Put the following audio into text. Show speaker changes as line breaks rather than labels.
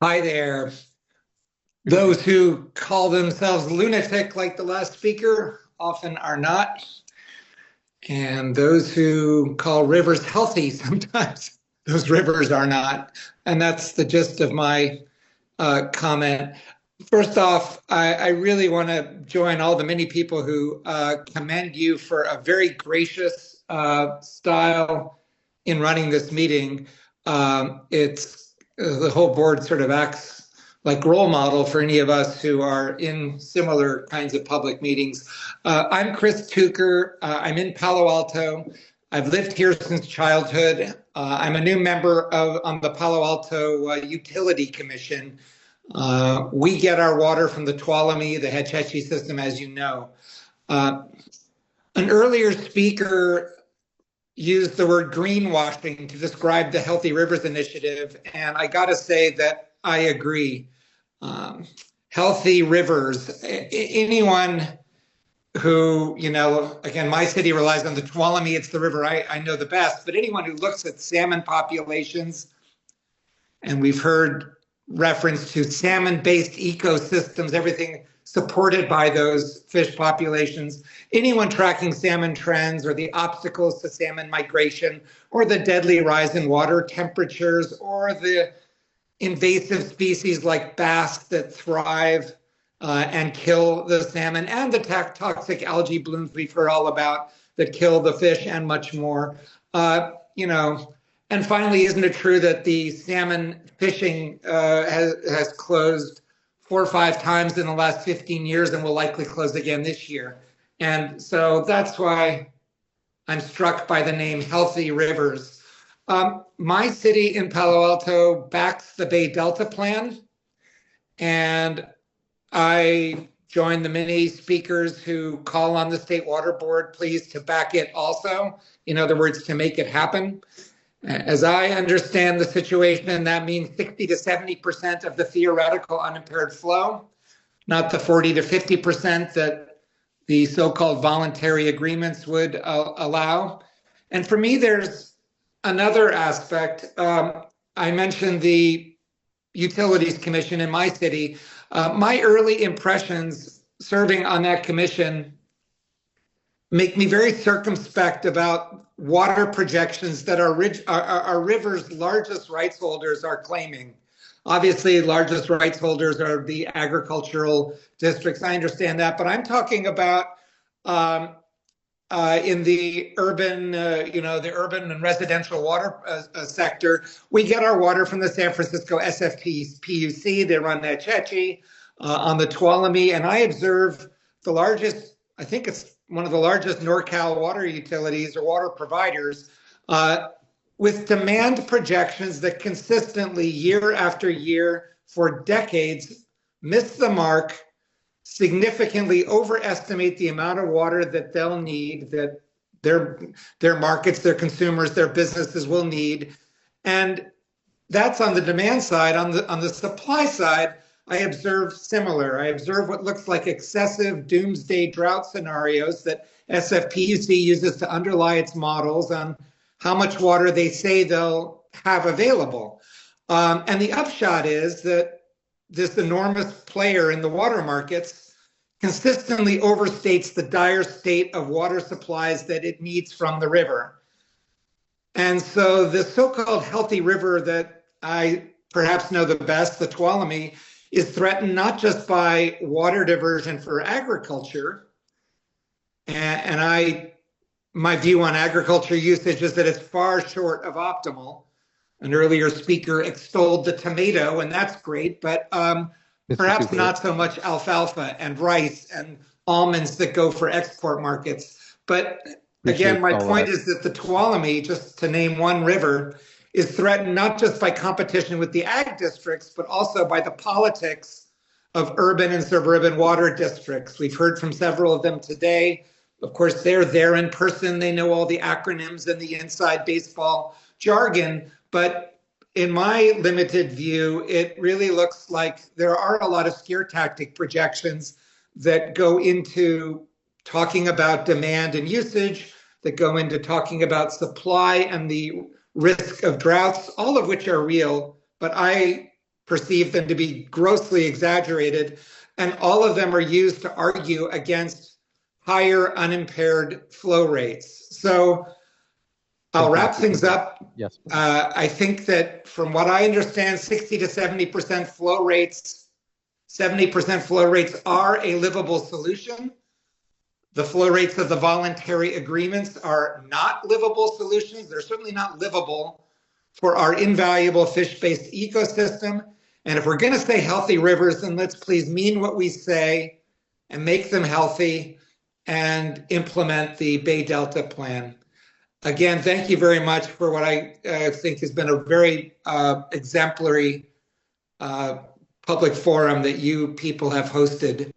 Hi there. Those who call themselves lunatic, like the last speaker, often are not. And those who call rivers healthy, sometimes those rivers are not. And that's the gist of my comment. First off, I really want to join all the many people who commend you for a very gracious style in running this meeting. It's The whole board sort of acts like role model for any of us who are in similar kinds of public meetings. I'm Chris Tucker. I'm in Palo Alto. I've lived here since childhood. I'm a new member on the Palo Alto Utility Commission. We get our water from the Tuolumne, the Hetch system, as you know. Uh, an earlier speaker used the word greenwashing to describe the Healthy Rivers Initiative, and I got to say that I agree. Um, Healthy rivers, anyone who, again, my city relies on the Tuolumne, it's the river I know the best, but anyone who looks at salmon populations, and we've heard reference to salmon-based ecosystems, everything supported by those fish populations. Anyone tracking salmon trends or the obstacles to salmon migration or the deadly rise in water temperatures or the invasive species like bass that thrive and kill the salmon and the toxic algae blooms we've heard all about that kill the fish and much more. Uh, you know, and finally, isn't it true that the salmon fishing has closed 4 or 5 times in the last 15 years and will likely close again this year? And so that's why I'm struck by the name Healthy Rivers. My city in Palo Alto backs the Bay Delta Plan, and I join the many speakers who call on the State Water Board, please, to back it also. In other words, to make it happen. As I understand the situation, that means 60 to 70% of the theoretical unimpaired flow, not the 40 to 50% that the so-called voluntary agreements would allow. And for me, there's another aspect. I mentioned the Utilities Commission in my city. My early impressions serving on that commission make me very circumspect about water projections that our river's largest rights holders are claiming. Obviously, largest rights holders are the agricultural districts. I understand that, but I'm talking about in the urban, the urban and residential water sector. We get our water from the San Francisco SFPUC. They run Hetch on the Tuolumne, and I observe the largest, I think it's one of the largest NorCal water utilities or water providers, with demand projections that consistently, year after year, for decades, miss the mark, significantly overestimate the amount of water that they'll need, that their markets, their consumers, their businesses will need. And that's on the demand side. On the supply side, I observe similar. I observe what looks like excessive doomsday drought scenarios that SFPUC uses to underlie its models on how much water they say they'll have available. And the upshot is that this enormous player in the water markets consistently overstates the dire state of water supplies that it needs from the river. And so the so-called healthy river that I perhaps know the best, the Tuolumne, is threatened not just by water diversion for agriculture, and my view on agriculture usage is that it's far short of optimal. An earlier speaker extolled the tomato, and that's great, but perhaps not so much alfalfa and rice and almonds that go for export markets. But again, my point is that the Tuolumne, just to name one river, is threatened not just by competition with the ag districts, but also by the politics of urban and suburban water districts. We've heard from several of them today. Of course, they're there in person. They know all the acronyms and the inside baseball jargon. But in my limited view, it really looks like there are a lot of scare tactic projections that go into talking about demand and usage, that go into talking about supply and the risk of droughts, all of which are real. But I perceive them to be grossly exaggerated, and all of them are used to argue against higher unimpaired flow rates. So I'll wrap things up.
Yes.
I think that from what I understand, 60 to 70% flow rates, 70% flow rates are a livable solution. The flow rates of the voluntary agreements are not livable solutions. They're certainly not livable for our invaluable fish-based ecosystem. And if we're going to say healthy rivers, then let's please mean what we say and make them healthy and implement the Bay Delta plan. Again, thank you very much for what I think has been a very exemplary public forum that you people have hosted.